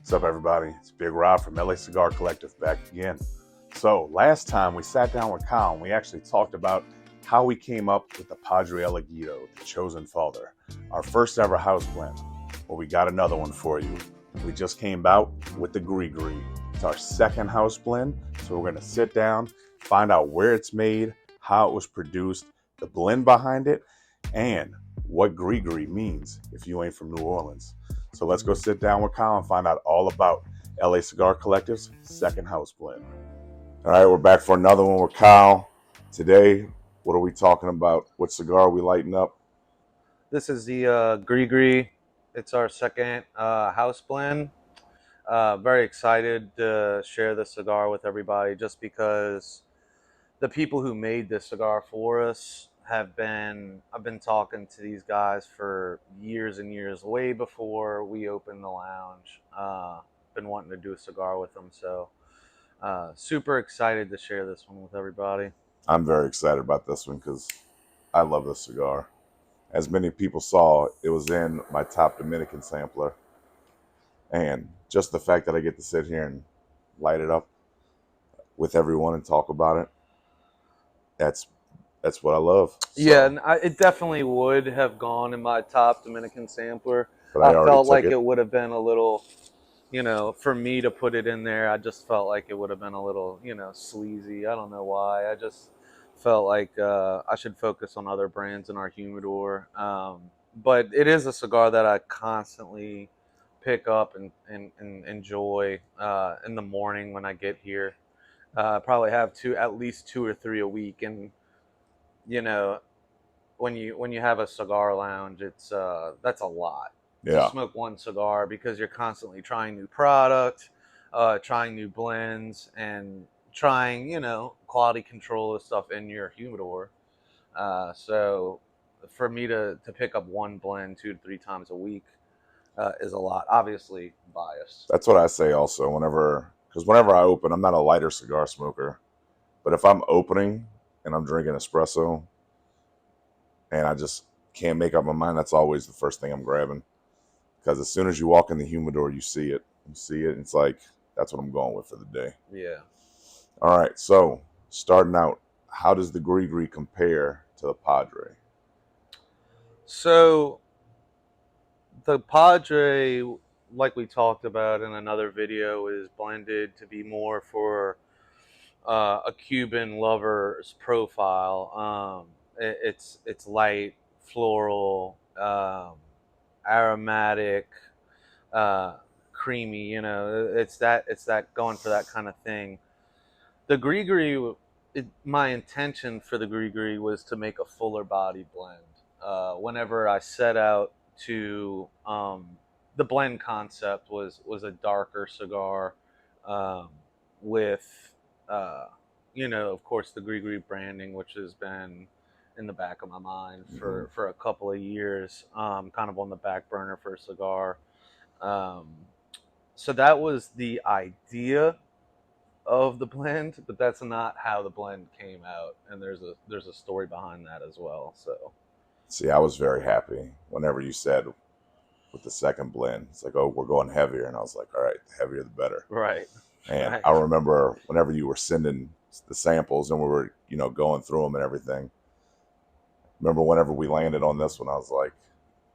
What's up, everybody? It's Big Rob from LA Cigar Collective back again. So last time we sat down with Kyle and we actually talked about how we came up with the Padre Elegido, the chosen father, our first ever house blend. Well, we got another one for you. We just came out with the Grigree. It's our second house blend. So we're going to sit down, find out where it's made, how it was produced, the blend behind it, and what Grigree means if you ain't from New Orleans. So let's go sit down with Kyle and find out all about LA Cigar Collective's second house blend. All right, we're back for another one with Kyle. Today, what are we talking about? What cigar are we lighting up? This is the Grigree. It's our second house blend. Very excited to share this cigar with everybody just because the people who made this cigar for us I've been talking to these guys for years and years, way before we opened the lounge. Been wanting to do a cigar with them, so super excited to share this one with everybody. I'm very excited about this one because I love this cigar. As many people saw, it was in my top Dominican sampler. And just the fact that I get to sit here and light it up with everyone and talk about it, that's what I love. So, Yeah, and it definitely would have gone in my top Dominican sampler. but I already felt took like it. it would have been a little, for me to put it in there, I just felt like it would have been a little, sleazy. I don't know why. I just felt like I should focus on other brands in our humidor. But it is a cigar that I constantly pick up and enjoy in the morning when I get here. Probably have at least two or three a week, and you know when you have a cigar lounge, it's that's a lot to Yeah. smoke one cigar because you're constantly trying new product, trying new blends, and trying quality control of stuff in your humidor. So for me to pick up one blend 2 to 3 times a week is a lot. Obviously biased. That's what I say also because whenever I open, I'm not a lighter cigar smoker. But if I'm opening and I'm drinking espresso and I just can't make up my mind, that's always the first thing I'm grabbing. Because as soon as you walk in the humidor, you see it. You see it, and it's like, that's what I'm going with for the day. Yeah. All right, so starting out, how does the Grigree compare to the Padre? So the Padre, like we talked about in another video, is blended to be more for a Cuban lover's profile. It's light, floral, aromatic, uh, creamy. It's that going for that kind of thing. The Grigree, my intention for the Grigree was to make a fuller body blend. Whenever I set out to, the blend concept was a darker cigar, um, with, uh, of course, the Grigree branding, which has been in the back of my mind for a couple of years, kind of on the back burner for a cigar. Um, so that was the idea of the blend, but that's not how the blend came out, and there's a story behind that as well. So See, I was very happy whenever you said with the second blend, it's like, oh, we're going heavier. And I was like, all right, the heavier the better. right. And Right. I remember whenever you were sending the samples and we were, going through them and everything. Remember whenever we landed on this one, I was like,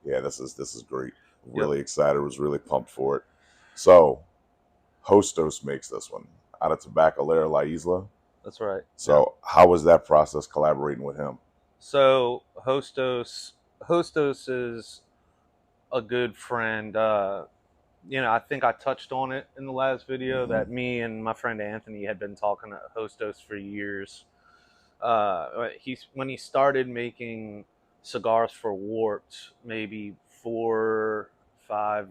yeah, this is great. Yep. Really excited, was really pumped for it. So Hostos makes this one out of Tabacalera La Isla. That's right. So how was that process collaborating with him? So Hostos is a good friend. I think I touched on it in the last video that me and my friend Anthony had been talking to Hostos for years. When he started making cigars for Warped, maybe 4-5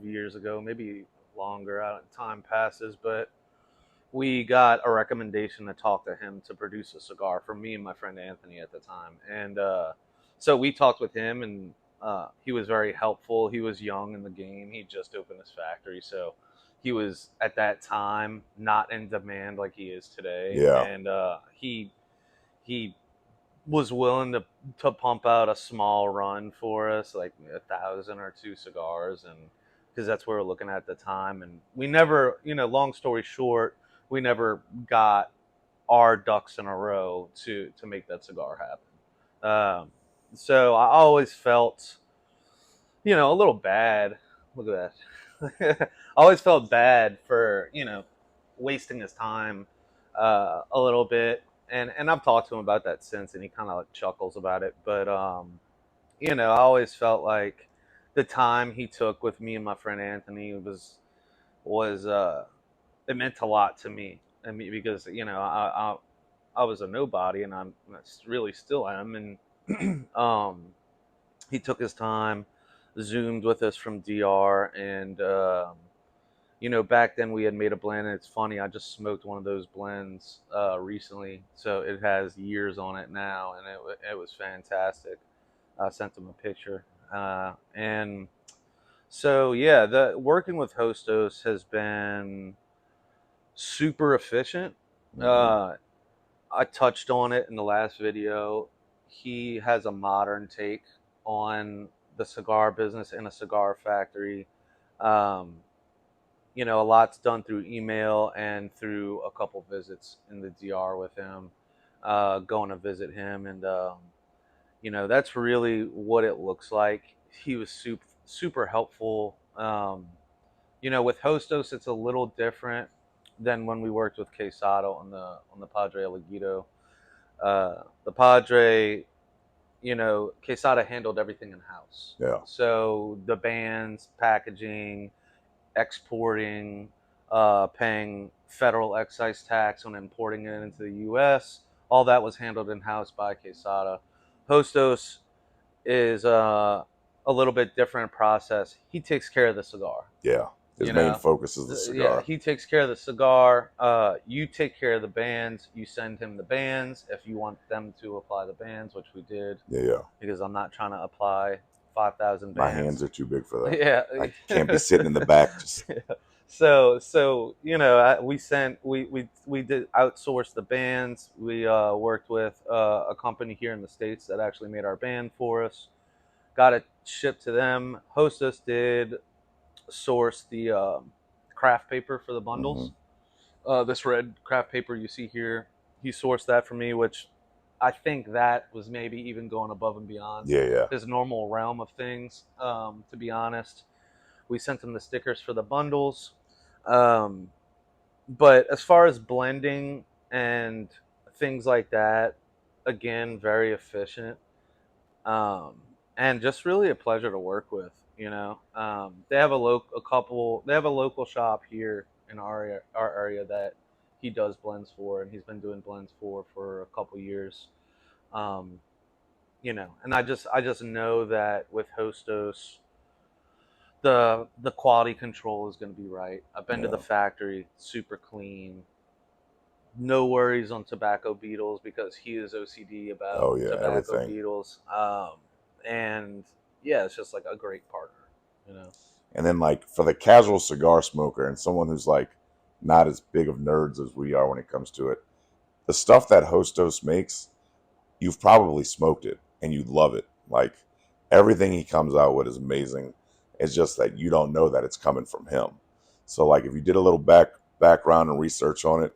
years ago, maybe longer. Time passes, but we got a recommendation to talk to him to produce a cigar for me and my friend Anthony at the time, and so we talked with him, and he was very helpful. He was young in the game. He just opened his factory, so he was at that time not in demand like he is today, Yeah. and he was willing to pump out a small run for us, like 1,000 or two cigars, and because that's what we're looking at the time. And we never, long story short, we never got our ducks in a row to make that cigar happen. So I always felt, a little bad. Look at that. I always felt bad for, wasting his time a little bit. And I've talked to him about that since, and he kind of like chuckles about it. But, I always felt like the time he took with me and my friend Anthony was it meant a lot to me. I mean, because, I was a nobody, and I'm really still am. And he took his time, zoomed with us from DR, and back then we had made a blend, and it's funny, I just smoked one of those blends recently, so it has years on it now, and it was fantastic. I sent him a picture, and so yeah, the working with Hostos has been super efficient. I touched on it in the last video. He has a modern take on the cigar business in a cigar factory. Um, a lot's done through email and through a couple visits in the DR with him, going to visit him. And, that's really what it looks like. He was super helpful. With Hostos, it's a little different than when we worked with Quesada on the Padre Elegito. The Padre, Quesada handled everything in house. Yeah. So the bands, packaging, exporting, paying federal excise tax on importing it into the U.S. All that was handled in house by Quesada. Hostos is a little bit different process. He takes care of the cigar. Yeah. His main focus is the cigar. Yeah, he takes care of the cigar. You take care of the bands. You send him the bands if you want them to apply the bands, which we did. Yeah. Because I'm not trying to apply 5,000 bands. My hands are too big for that. Yeah, I can't be sitting in the back. Just... Yeah. So we did outsource the bands. We worked with a company here in the States that actually made our band for us. Got it shipped to them. Hostos did source the craft paper for the bundles. This red craft paper you see here, he sourced that for me, which I think that was maybe even going above and beyond his normal realm of things, to be honest. We sent him the stickers for the bundles. But as far as blending and things like that, again, very efficient. And just really a pleasure to work with. They have a local shop here in our area that he does blends for, and he's been doing blends for a couple years. And I just know that with Hostos, the quality control is going to be right. I've been to the factory, super clean. No worries on tobacco beetles because he is OCD about tobacco everything. Beetles. And yeah, it's just like a great partner, And then like for the casual cigar smoker and someone who's like not as big of nerds as we are when it comes to it, the stuff that Hostos makes, you've probably smoked it and you love it. Like everything he comes out with is amazing. It's just that you don't know that it's coming from him. So like if you did a little background and research on it,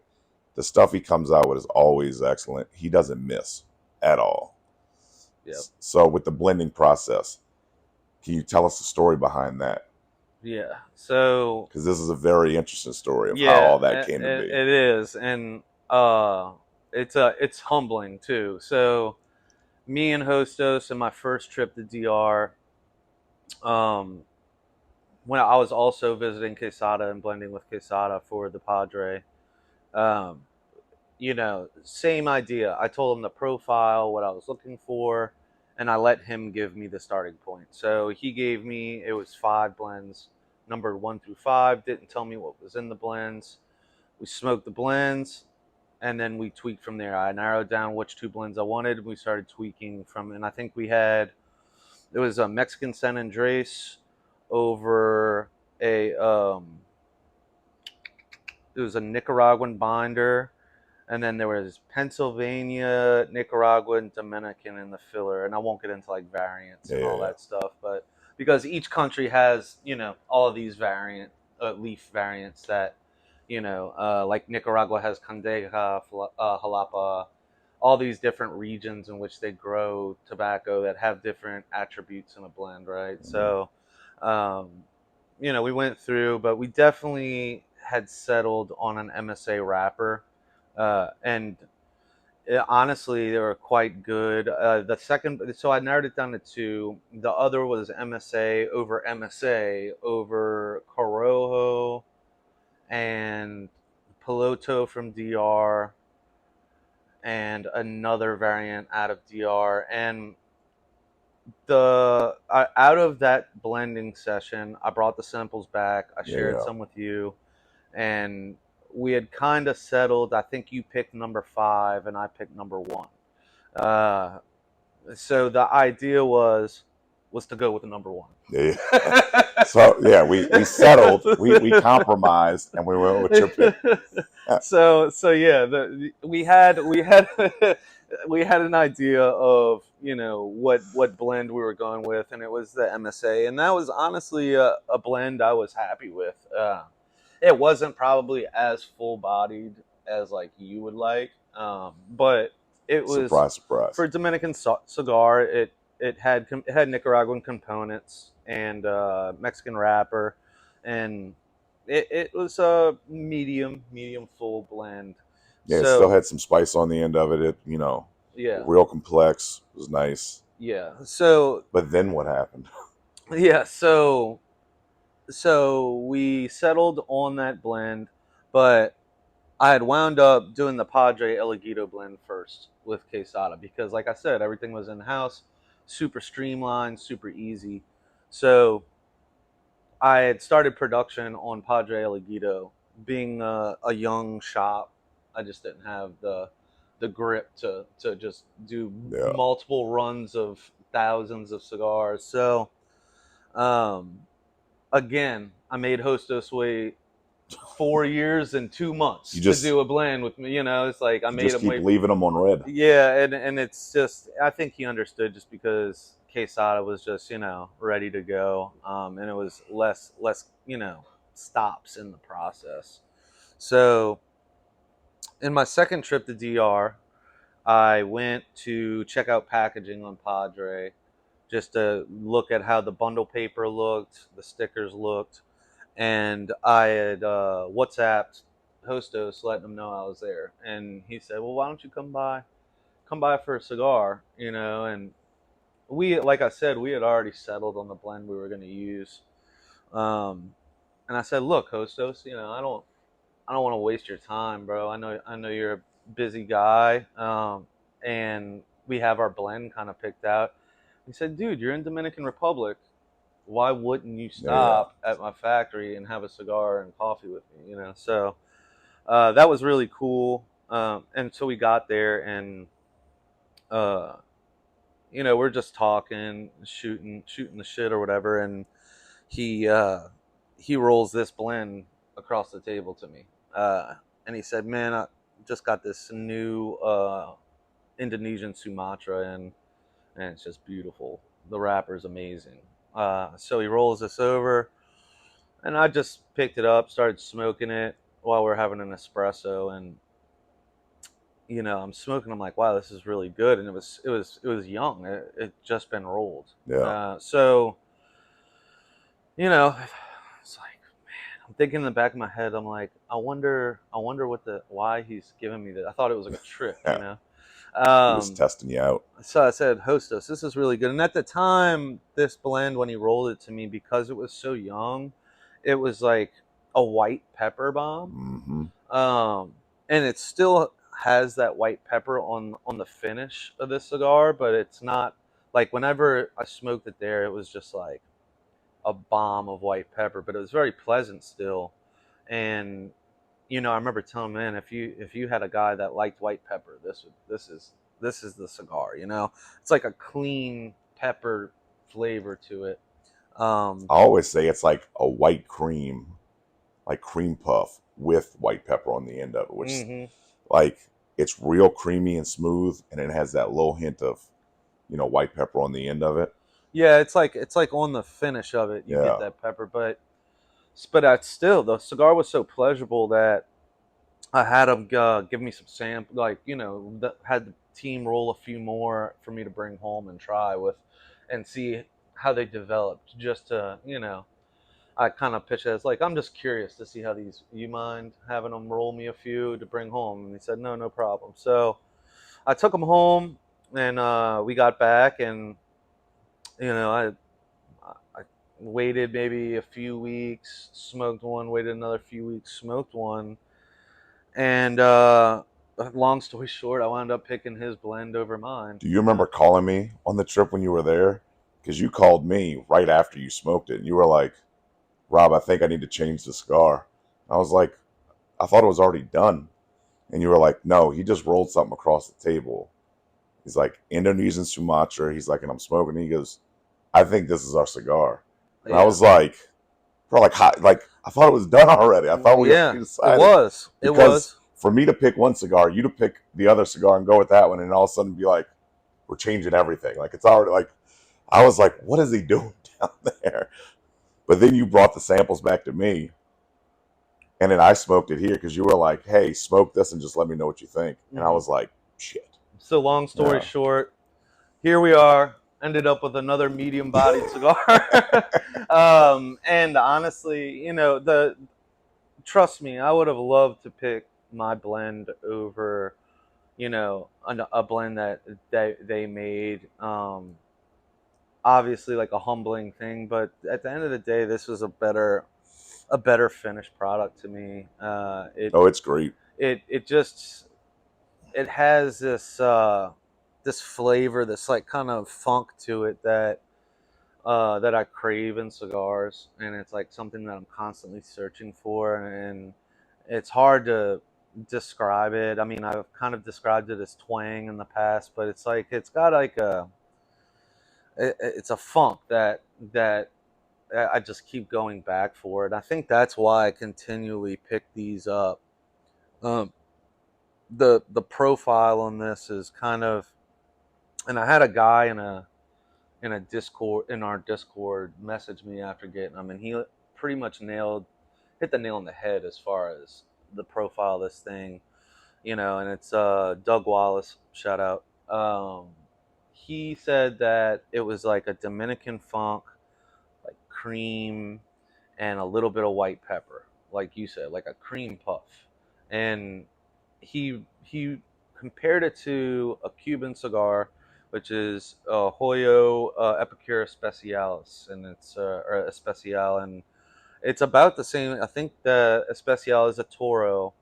the stuff he comes out with is always excellent. He doesn't miss at all. Yep. So with the blending process, can you tell us the story behind that? Yeah. So because this is a very interesting story of how all that came to be. It is, and it's humbling too. So me and Hostos in my first trip to DR, when I was also visiting Quesada and blending with Quesada for the Padre, same idea. I told him the profile, what I was looking for, and I let him give me the starting point. So he gave me, it was 5 blends, numbered 1 through 5, didn't tell me what was in the blends. We smoked the blends, and then we tweaked from there. I narrowed down which 2 blends I wanted, and we started tweaking from, and I think it was a Mexican San Andres over it was a Nicaraguan binder, and then there was Pennsylvania, Nicaraguan, Dominican in the filler, and I won't get into like variants and all that stuff, but because each country has, all of these leaf variants that, like Nicaragua has Candeja, Jalapa, all these different regions in which they grow tobacco that have different attributes in a blend, right? So, um, we went through, but we definitely had settled on an MSA wrapper, and honestly, they were quite good. The second, so I narrowed it down to two. The other was MSA over Corojo and Piloto from DR, and another variant out of DR. And out of that blending session, I brought the samples back. I shared some with you, and we had kind of settled. I think you picked number 5, and I picked number 1. So the idea was to go with the number 1. Yeah. So yeah, we settled, we compromised, and we went with your pick. So yeah, we had we had an idea of what blend we were going with, and it was the MSA, and that was honestly a blend I was happy with. It wasn't probably as full bodied as like you would like, but it was surprise for a Dominican cigar. It had Nicaraguan components and Mexican wrapper, and it was a medium full blend. Yeah, it still had some spice on the end of it. Yeah, real complex. It was nice. Yeah. So, but then what happened? Yeah. So we settled on that blend, but I had wound up doing the Padre Elegito blend first with Quesada because, like I said, everything was in house, super streamlined, super easy. So I had started production on Padre Elegito. Being a young shop, I just didn't have the grip to just do multiple runs of thousands of cigars. So again, I made Hostos wait 4 years and 2 months to do a blend with me. It's like I made him wait. Leaving them on red. Yeah, and it's just, I think he understood just because Quesada was just ready to go, and it was less stops in the process. So in my second trip to DR, I went to check out packaging on Padre, just to look at how the bundle paper looked, the stickers looked, and I had WhatsApped Hostos letting him know I was there, and he said, "Well, why don't you come by for a cigar?" And we, like I said, we had already settled on the blend we were going to use, and I said, "Look, Hostos, I don't want to waste your time, bro. I know you're a busy guy, and we have our blend kind of picked out." He said, "Dude, you're in Dominican Republic. Why wouldn't you stop at my factory and have a cigar and coffee with me?" So that was really cool. And so we got there, and we're just talking, shooting the shit or whatever, and he rolls this blend across the table to me, and he said, "Man, I just got this new Indonesian Sumatra, and it's just beautiful. The wrapper's amazing." So he rolls this over, and I just picked it up, started smoking it while we're having an espresso, and I'm smoking. I'm like, wow, this is really good, and it was young. It just been rolled. So it's like, man, I'm thinking in the back of my head, I'm like, I wonder why he's giving me this. I thought it was like a trick, He was testing you out. So I said, "Hostos, this is really good." And at the time, this blend, when he rolled it to me, because it was so young, it was like a white pepper bomb. Mm-hmm. And it still has that white pepper on the finish of this cigar, but it's not like, whenever I smoked it there, it was just like a bomb of white pepper, but it was very pleasant still. And I remember telling him, "Man, if you had a guy that liked white pepper, this is the cigar." It's like a clean pepper flavor to it. I always say it's like a white cream, like cream puff with white pepper on the end of it, which like, it's real creamy and smooth, and it has that little hint of white pepper on the end of it. Yeah, it's like on the finish of it, you get Yeah. that pepper, but that's still the cigar was so pleasurable that I had them give me some sample, like had the team roll a few more for me to bring home and try with, and see how they developed. Just to I kind of pitched it as like I'm just curious to see how these. You mind having them roll me a few to bring home? And he said no, no problem. So I took them home, and we got back, and I waited maybe a few weeks, smoked one, waited another few weeks, smoked one, and long story short, I wound up picking his blend over mine. Do you remember calling me on the trip when you were there? Because you called me right after you smoked it, and you were like, "Rob, I think I need to change the cigar." I was like, "I thought it was already done," and you were like, "No, he just rolled something across the table." He's like, "Indonesian Sumatra." He's like, and I'm smoking. And he goes, "I think this is our cigar," and I Yeah, was like, "Bro, like, I thought it was done already. I thought we yeah, already it decided." was, it Because was. for me to pick one cigar, you to pick the other cigar and go with that one, and all of a sudden be like, "We're changing everything." Like it's already like I was like, "What is he doing down there?" But then you brought the samples back to me, and then I smoked it here because you were like, "Hey, smoke this and just let me know what you think." And I Hmm. was like, "Shit." So long story Yeah. short, here we are. Ended up with another medium-bodied cigar, and honestly, the trust me, I would have loved to pick my blend over, a blend that they made. Obviously, like a humbling thing, but at the end of the day, this was a better finished product to me. Oh, it's great. It just it has this flavor, this like kind of funk to it that I crave in cigars, and it's like something that I'm constantly searching for, and it's hard to describe it. I mean, I've kind of described it as twang in the past, but it's like it's got like it's a funk that I just keep going back for it. I think that's why I continually pick these up. Um, the profile on this is kind of, and I had a guy in our Discord message me after getting them, and he pretty much hit the nail on the head as far as the profile of this thing, and it's Doug Wallace, shout out. He said that it was like a Dominican funk, like cream and a little bit of white pepper, like you said, like a cream puff. And he compared it to a Cuban cigar, which is a Hoyo Epicure Especialis, and it's or Especial, and it's about the same. I think the Especial is a Toro,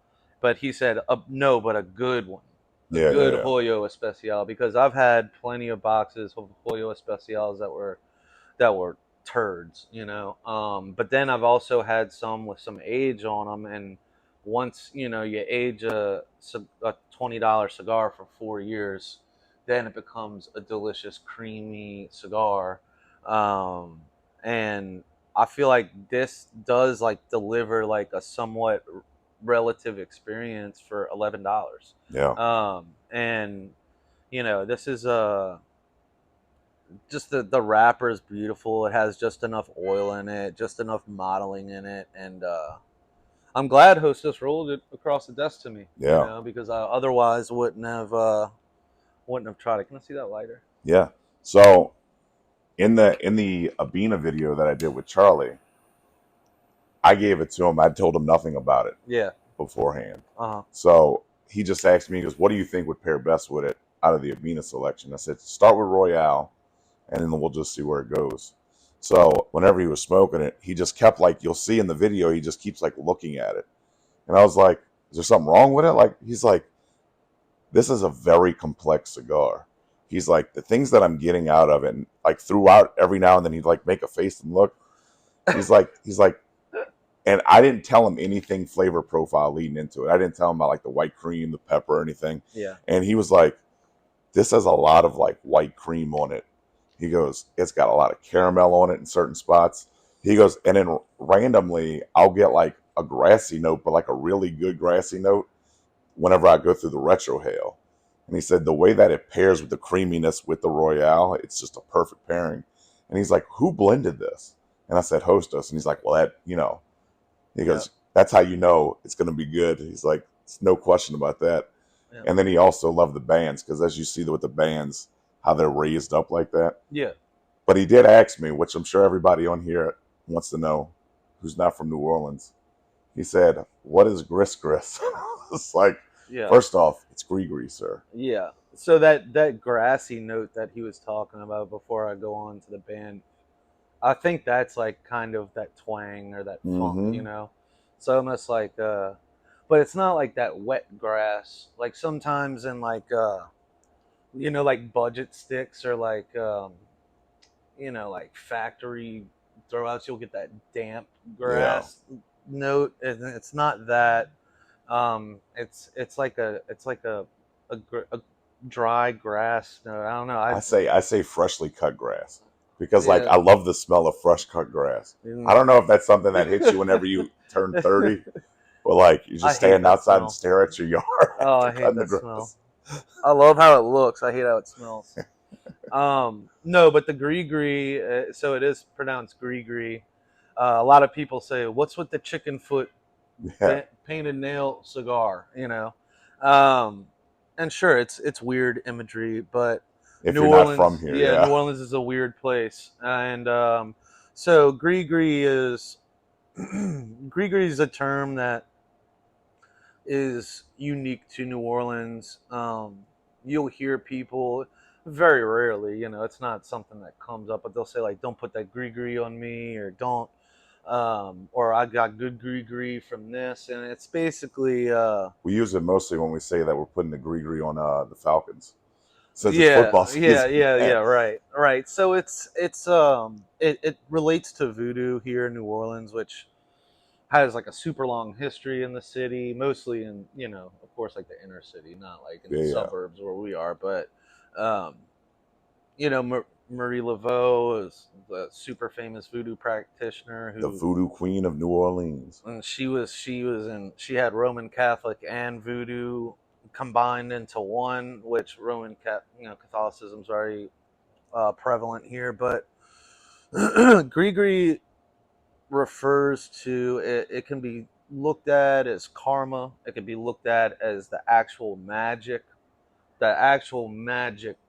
but he said no, but a good one, a Yeah, yeah, good yeah. Hoyo Especial, because I've had plenty of boxes of Hoyo Especials that were turds, But then I've also had some with some age on them, and once you age a $20 cigar for 4 years, then it becomes a delicious, creamy cigar, and I feel like this does like deliver like a somewhat relative experience for $11, Yeah. and this is a just the wrapper is beautiful. It has just enough oil in it, just enough modeling in it, and I'm glad Hostess rolled it across the desk to me. Yeah. Because I otherwise wouldn't have tried it. Can I see that lighter? Yeah. So in the Abina video that I did with Charlie, I gave it to him. I told him nothing about it Yeah. beforehand. Uh huh. So he just asked me, he goes, "What do you think would pair best with it out of the Abina selection?" I said, "Start with Royale, and then we'll just see where it goes." So whenever he was smoking it, he just kept like, you'll see in the video, he just keeps like looking at it. And I was like, "Is there something wrong with it?" Like, he's like, "This is a very complex cigar." He's like, "The things that I'm getting out of it," and like throughout every now and then he'd like make a face and look. He's like, and I didn't tell him anything flavor profile leading into it. I didn't tell him about like the white cream, the pepper, or anything. Yeah. And he was like, "This has a lot of like white cream on it." He goes, "It's got a lot of caramel on it in certain spots." He goes, and then randomly I'll get like a grassy note, but like a really good grassy note whenever I go through the retro hail. And he said the way that it pairs with the creaminess with the Royale, it's just a perfect pairing. And he's like, who blended this? And I said, Hostos. And he's like, well, that, you know, he Yeah. goes, that's how you know it's going to be good. He's like, it's no question about that. Yeah. And then he also loved the bands, because as you see with the bands, how they're raised up like that. Yeah. But he did ask me, which I'm sure everybody on here wants to know, who's not from New Orleans. He said, what is Gris Gris? It's like, Yeah. first off, it's Grigree, sir. Yeah. So that grassy note that he was talking about before I go on to the band, I think that's like kind of that twang or that funk, you know? So almost like but it's not like that wet grass. Like sometimes in like you know, like budget sticks or like you know, like factory throwouts, you'll get that damp grass note, and it's not that. It's like a dry grass note. I don't know. I say freshly cut grass, because like Yeah. I love the smell of fresh cut grass. I don't know if that's something that hits you whenever you turn 30, but like you I just hate stand that outside smell. and stare at your yard. Oh, I after hate cutting that the smell. grass. I love how it looks. I hate how it smells. No, but the Grigree, so it is pronounced Grigree. A lot of people say, "What's with the chicken foot Yeah. painted nail cigar?" You know, and sure, it's weird imagery, but If New you're Orleans, not from here, yeah, yeah. New Orleans is a weird place, and so Grigree is Grigree is a term that is unique to New Orleans. You'll hear people very rarely, you know, it's not something that comes up, but they'll say like, "Don't put that Grigree on me," or "Don't," or "I got good Grigree from this," and it's basically, We use it mostly when we say that we're putting the Grigree on the Falcons, since it's yeah, football yeah, season. yeah, yeah, right, right. So it relates to voodoo here in New Orleans, which has like a super long history in the city, mostly in, you know, of course, like the inner city, not like in the Yeah. suburbs where we are. But um, you know, Marie Laveau is the super famous voodoo practitioner The who, voodoo queen of New Orleans. and she had Roman Catholic and voodoo combined into one, which you know, Catholicism's already prevalent here, but Grigree refers to it, it can be looked at as karma, it can be looked at as the actual magic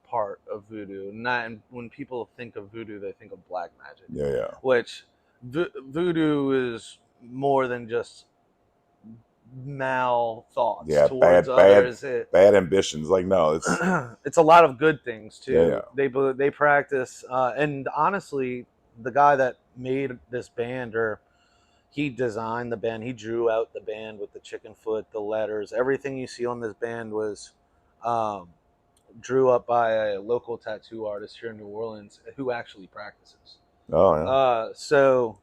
part of voodoo. Not when people think of voodoo, they think of black magic, Yeah. which voodoo is more than just mal thoughts Yeah. towards Bad others. ambitions. Like, no, it's It's a lot of good things yeah. too. They practice, and honestly, the guy that made this band, or he designed the band, he drew out the band with the chicken foot, the letters, everything you see on this band was um, drew up by a local tattoo artist here in New Orleans who actually practices. Oh yeah. So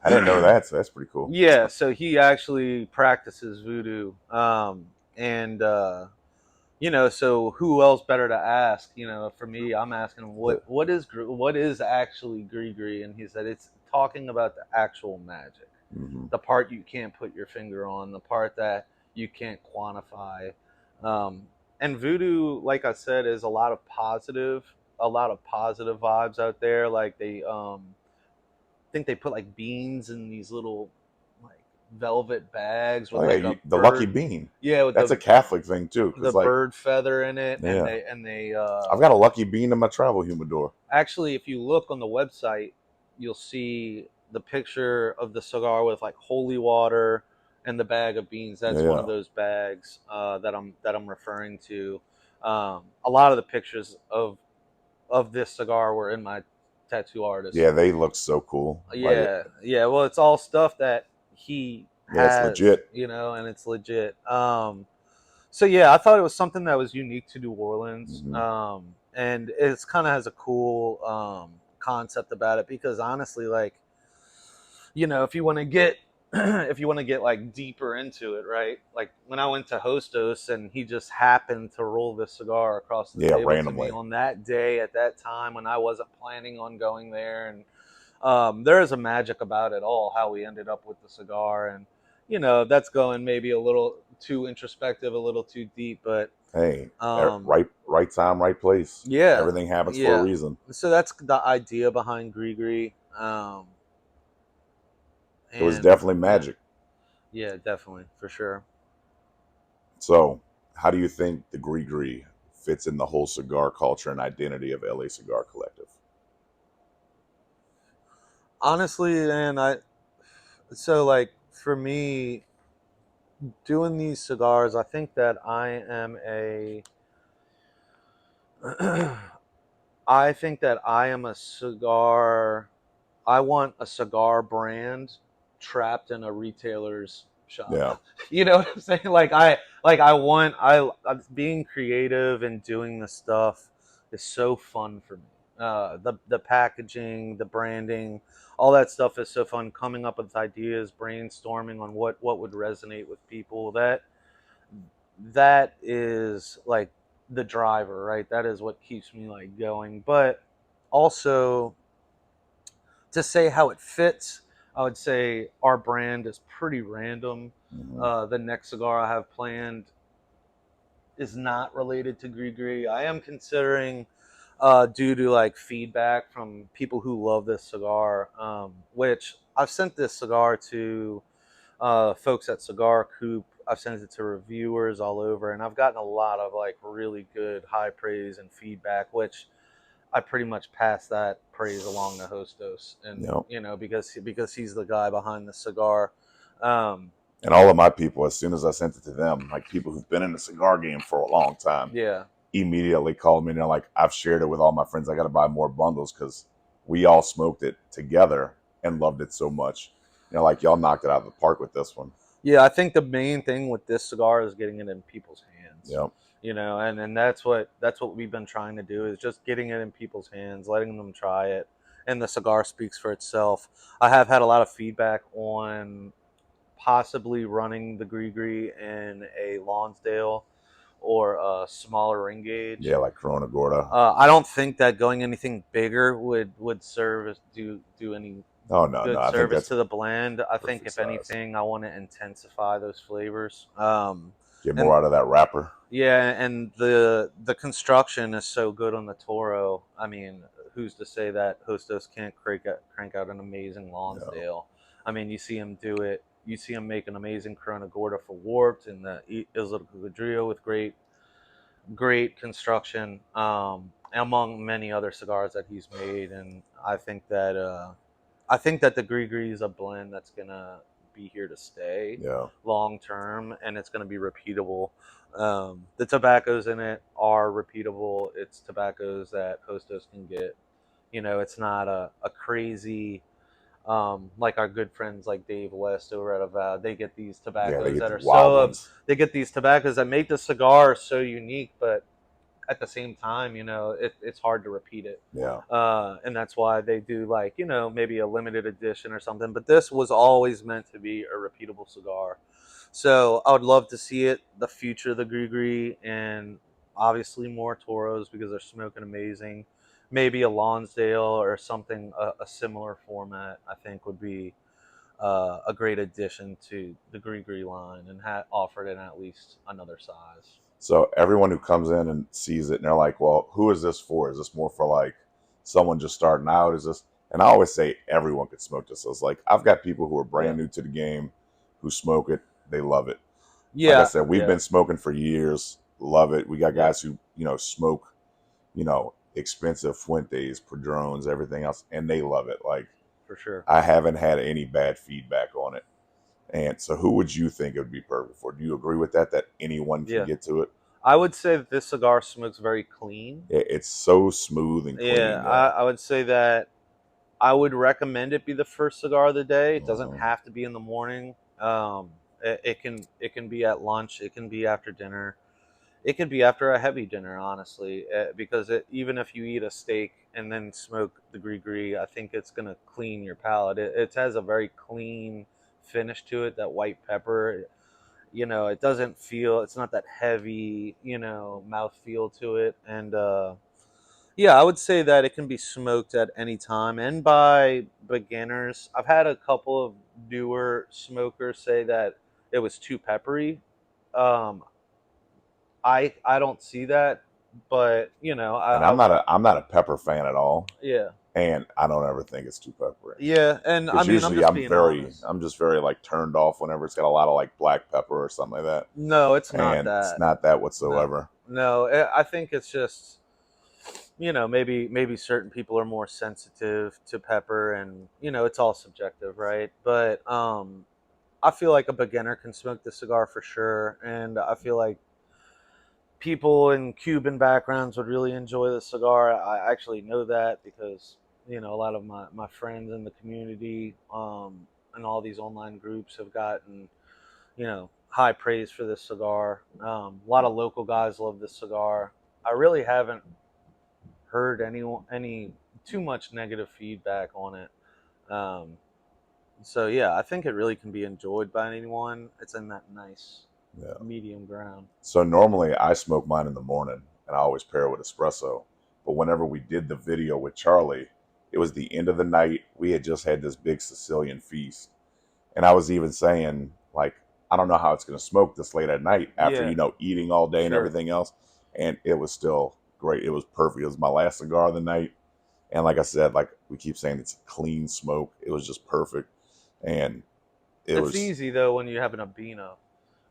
I didn't know that, so that's pretty cool. yeah, so he actually practices voodoo, and you know, so who else better to ask? You know, for me, I'm asking him what is actually Grigree, and he said it's talking about the actual magic, the part you can't put your finger on, the part that you can't quantify. And voodoo, like I said, is a lot of positive vibes out there. Like they, think they put like beans in these little like velvet bags Oh with yeah, like a the lucky bird, bean. yeah, with That's a Catholic thing too, the because like, bird feather in it, and yeah, they I've got a lucky bean in my travel humidor. actually, if you look on the website, you'll see the picture of the cigar with like holy water and the bag of beans. That's one Yeah. of those bags that I'm referring to. A lot of the pictures of this cigar were in my tattoo artist. Yeah, they look so cool. Like, Yeah, yeah. Well, it's all stuff that he yeah, it's has, legit. you know, and it's legit. So yeah, I thought it was something that was unique to New Orleans, and it's kind of has a cool concept about it, because honestly, like, you know, if you want to get if you want to get like deeper into it, right? Like when I went to Hostos and he just happened to roll this cigar across the Yeah, table to me randomly. on that day at that time when I wasn't planning on going there, and there is a magic about it all, how we ended up with the cigar. And, you know, that's going maybe a little too introspective, a little too deep. But Hey, Um, right time, right place. yeah, Everything happens for a yeah. reason. So that's the idea behind Grigree. It was And definitely yeah, magic. yeah, definitely for sure. So, how do you think the Grigree fits in the whole cigar culture and identity of LA Cigar Collective? Honestly, and so like for me doing these cigars, I think that I am a I think that I am a cigar. I want a cigar brand trapped in a retailer's shop. Yeah, You know what I'm saying? I want being creative and doing this stuff is so fun for me. The packaging, the branding, all that stuff is so fun. Coming up with ideas, brainstorming on what would resonate with people. That is like the driver, right? That is what keeps me like going. But also to say how it fits, I would say our brand is pretty random. hmm The next cigar I have planned is not related to Grigree. I am considering, due to like feedback from people who love this cigar, which I've sent this cigar to folks at Cigar Coop. I've sent it to reviewers all over, and I've gotten a lot of like really good high praise and feedback, which I pretty much pass that praise along to Hostos, and yeah. because he's the guy behind the cigar. Um, And all of my people, as soon as I sent it to them, like people who've been in the cigar game for a long time, yeah, immediately called me and they're like, I've shared it with all my friends. I got to buy more bundles because we all smoked it together and loved it so much. Like, y'all knocked it out of the park with this one. yeah. I think the main thing with this cigar is getting it in people's hands. Yep. And that's what we've been trying to do is just getting it in people's hands, letting them try it, and the cigar speaks for itself. I have had a lot of feedback on possibly running the Grigree in a Lonsdale or a smaller ring Yeah, gauge. like Corona Gorda. I don't think that going anything bigger would serve as do any Oh, no, no. good I think service that's to the blend. I think perfect if size. anything, I want to intensify those flavors. Get And more out of that wrapper. yeah, and the construction is so good on the Toro. I mean, who's to say that Hostos can't crank out an amazing No. Lonsdale? I mean, you see him do it. You see him make an amazing Corona Gorda for Warped and the Isla Gudrio with great construction, among many other cigars that he's made. And I think that the Grigree is a blend that's gonna be here to stay Yeah. long term, and it's gonna be repeatable. The tobaccos in it are repeatable. It's tobaccos that Hostos can get. It's not a crazy, like our good friends like Dave West over at Avow. They get these Yeah, they tobaccos get that the are wild ones. they get these tobaccos that make the cigar so unique, but at the same time, it's hard to repeat it. Yeah. And that's why they do like, maybe a limited edition or something. But this was always meant to be a repeatable cigar. So I would love to see it, the future of the Grigree, and obviously more Toros because they're smoking amazing. Maybe a Lonsdale or something, a similar format, I think would be a great addition to the Grigree line and offered in at least another size. So everyone who comes in and sees it and they're like, well, who is this for? Is this more for like someone just starting out? Is this? And I always say everyone could smoke this. So it's like, I've got people who are Yeah. brand new to the game who smoke it. They love it. Like I Yeah. said, we've Yeah. been smoking for years. Love it. We got Yeah. guys who, smoke, expensive Fuentes, Padrones, everything else, and they love it. Like, For sure. I haven't had any bad feedback on it. And so who would you think it would be perfect for? Do you agree with that, that anyone can Yeah. get to it? I would say that this cigar smokes very clean. It's so smooth and Yeah, clean. Yeah. I would say that I would recommend it be the first cigar of the day. It doesn't Mhm. have to be in the morning. It can be at lunch. It can be after dinner. It could be after a heavy dinner, honestly, because even if you eat a steak and then smoke the Grigree, I think it's gonna clean your palate. It has a very clean finish to it. That white pepper, it doesn't feel. It's not that heavy, mouth feel to it, and yeah, I would say that it can be smoked at any time and by beginners. I've had a couple of newer smokers say that it was too peppery. Um, I don't see that, but you know, And I'm not a pepper fan at all, yeah, and I don't ever think it's too peppery. yeah, and I Because mean, I'm usually just being honest. I'm just very like turned off whenever it's got a lot of like black pepper or something like that, No, it's not and it's that. not that No, whatsoever. no, I think it's just, you know, maybe certain people are more sensitive to pepper, and you know, it's all subjective, right? But I feel like a beginner can smoke this cigar for sure, and I feel like people in Cuban backgrounds would really enjoy the cigar. I actually know that because you know a lot of my friends in the community and all these online groups have gotten, you know, high praise for this cigar. A lot of local guys love this cigar. I really haven't heard any too much negative feedback on it. Um, so yeah, I think it really can be enjoyed by anyone. It's in that nice Yeah. medium ground. So normally I smoke mine in the morning, and I always pair it with espresso. But whenever we did the video with Charlie, it was the end of the night. We had just had this big Sicilian feast, and I was even saying like, I don't know how it's going to smoke this late at night after, Yeah, eating all day and sure. everything else. And it was still great. It was perfect. It was my last cigar of the night. And like I said, like we keep saying, it's a clean smoke. It was just perfect. And it It's was, easy though when you have an Abino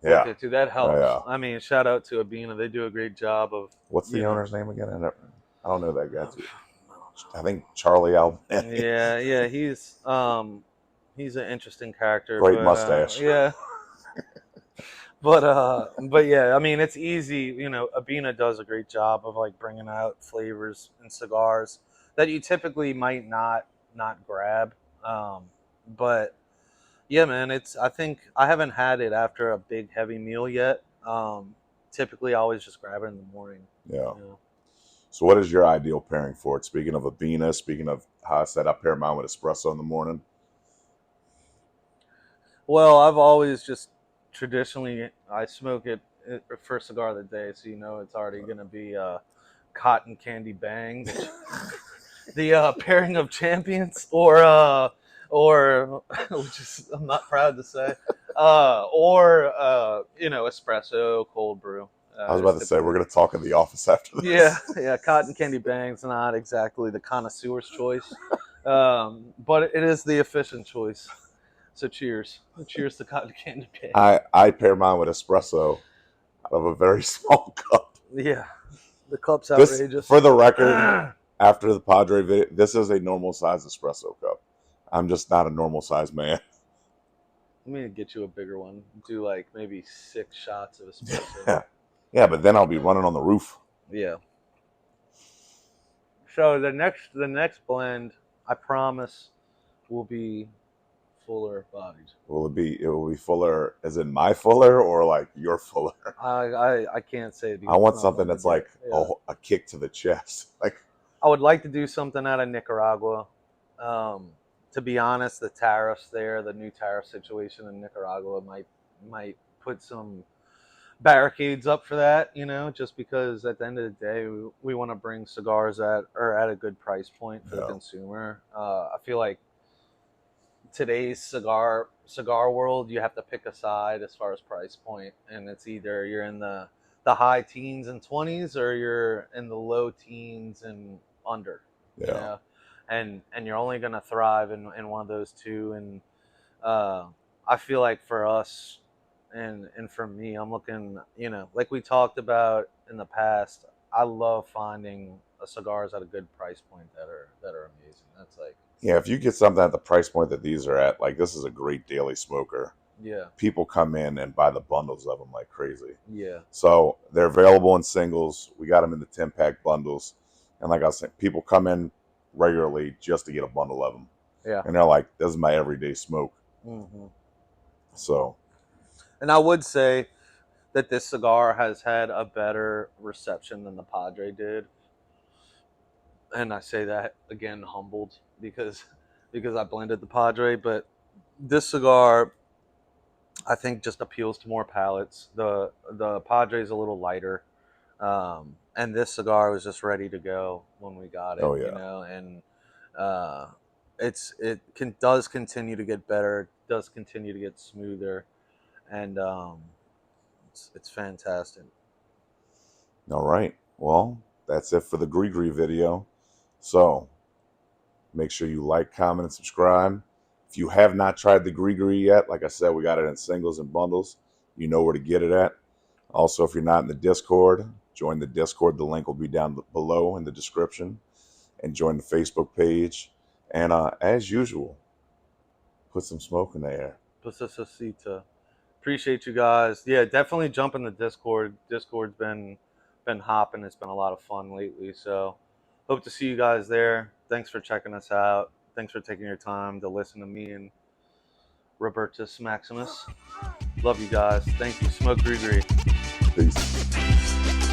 with yeah. it too. That helps. Yeah. I mean, shout out to Abino. They do a great job of. What's the You know, owner's name again? I don't know that guy too. I think Charlie Albany. yeah, he's an interesting character, Great but mustache. yeah, but yeah, I mean, it's easy. You know, Abina does a great job of like bringing out flavors in cigars that you typically might not grab. Um, but yeah, man, it's. I think I haven't had it after a big heavy meal yet. Typically, I always just grab it in the morning. Yeah. You know? So what is your ideal pairing for it? Speaking of Abina, speaking of how I said I pair mine with espresso in the morning. Well, I've always just traditionally I smoke it first cigar of the day, so you know it's already gonna be cotton candy bangs, the pairing of champions, or which is I'm not proud to say, or you know, espresso cold brew. I was Is about to say we're typically, going to talk in the office after yeah, this. yeah, cotton candy bangs not exactly the connoisseur's choice, but it is the efficient choice. So cheers. Cheers to cotton candy bang. I pair mine with espresso out of a very small cup. Yeah, the cup's This, outrageous. for the record, after the Padre video, this is a normal size espresso cup. I'm just not a normal size man. I'm gonna get you a bigger one. Do like maybe 6 shots of espresso. Yeah. Yeah, but then I'll be running on the roof. Yeah. So the next blend, I promise, will be fuller bodied. It will be fuller as in my fuller or like your fuller? I can't say I because it's want not something blended that's yet. like Yeah. a kick to the chest. Like, I would like to do something out of Nicaragua. To be honest, the tariffs there, the new tariff situation in Nicaragua might put some barricades up for that, you know, just because at the end of the day, we want to bring cigars that are at a good price point for the yeah. consumer. I feel like today's cigar world, you have to pick a side as far as price point, and it's either you're in the high teens and 20s or you're in the low teens and under, you Yeah. know, and you're only going to thrive in one of those two. And I feel like for us and for me, I'm looking, you know, like we talked about in the past, I love finding cigars at a good price point that are amazing. That's like, Yeah, if you get something at the price point that these are at, like this is a great daily smoker. yeah, People come in and buy the bundles of them like crazy. yeah, So they're available in singles. We got them in the 10-pack bundles. And like I was saying, people come in regularly just to get a bundle of them. yeah. And they're like, this is my everyday smoke. Hmm. So, And I would say that this cigar has had a better reception than the Padre did. And I say that again, humbled because I blended the Padre, but this cigar I think just appeals to more palates. The Padre is a little lighter, and this cigar was just ready to go when we got it. oh You yeah. know, and uh, does continue to get better, does continue to get smoother, and it's fantastic. All right. Well, that's it for the Grigree video. So make sure you like, comment, and subscribe. If you have not tried the Grigree yet, like I said, we got it in singles and bundles. You know where to get it at. Also, if you're not in the Discord, join the Discord. The link will be down below in the description. And join the Facebook page. And as usual, put some smoke in the air. Pusasasita. Appreciate you guys. Yeah, definitely jump in the Discord. Discord's been hopping. It's been a lot of fun lately. So hope to see you guys there. Thanks for checking us out. Thanks for taking your time to listen to me and Robertus Maximus. Love you guys. Thank you. Smoke Grigree. Peace.